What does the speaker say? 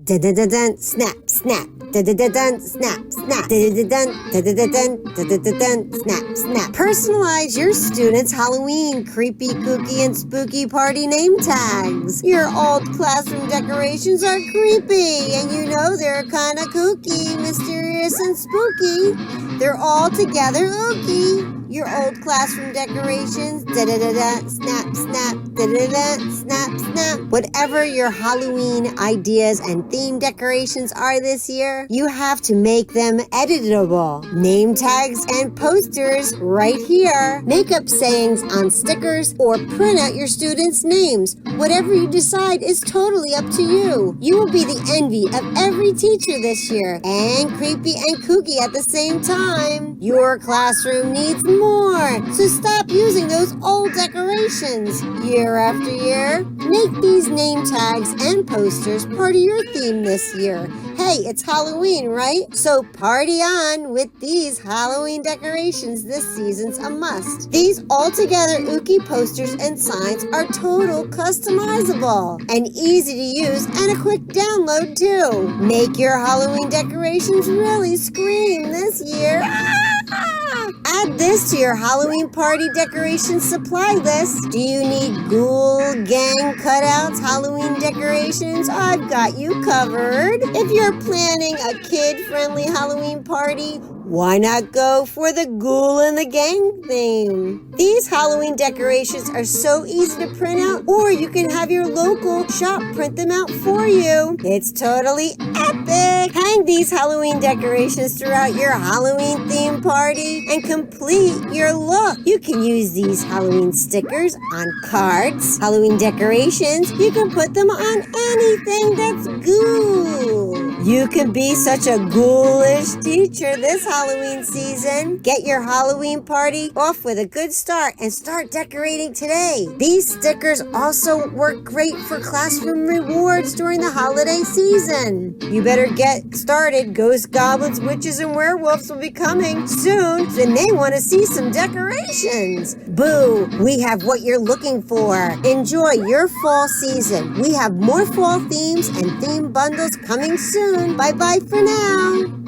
Da-da-da-dun, snap, snap. Da-da-da-dun, snap, snap. Da-da-da-dun, da-da-da-dun, da-da-da-dun, snap, snap. Personalize your students' Halloween creepy, kooky, and spooky party name tags. Your old classroom decorations are creepy, and you know they're kind of kooky, mysterious, and spooky. They're all together ooky. Your old classroom decorations, da-da-da-da, snap, snap, da-da-da, snap, snap. Whatever your Halloween ideas and theme decorations are this year, you have to make them editable. Name tags and posters right here. Make up sayings on stickers or print out your students' names. Whatever you decide is totally up to you. You will be the envy of every teacher this year, and creepy and kooky at the same time. Your classroom needs more, so stop using those old decorations year after year. Make these name tags and posters part of your theme this year. Hey, it's Halloween, right? So party on with these Halloween decorations. This season's a must. These all-together ooky posters and signs are total customizable and easy to use and a quick download too. Make your Halloween decorations really scream this year. Add this to your Halloween party decoration supply list. Do you need ghoul gang cutouts, Halloween decorations? I've got you covered. If you're planning a kid-friendly Halloween party, why not go for the ghoul and the gang theme? These Halloween decorations are so easy to print out, or you can have your local shop print them out for you. It's totally epic! Hang these Halloween decorations throughout your Halloween theme party and complete your look. You can use these Halloween stickers on cards, Halloween decorations. You can put them on anything that's ghoul. You can be such a ghoulish teacher this Halloween season. Get your Halloween party off with a good start and start decorating today. These stickers also work great for classroom rewards during the holiday season. You better get started. Ghosts, goblins, witches, and werewolves will be coming soon, and they want to see some decorations. Boo! We have what you're looking for. Enjoy your fall season. We have more fall themes and theme bundles coming soon. Bye-bye for now.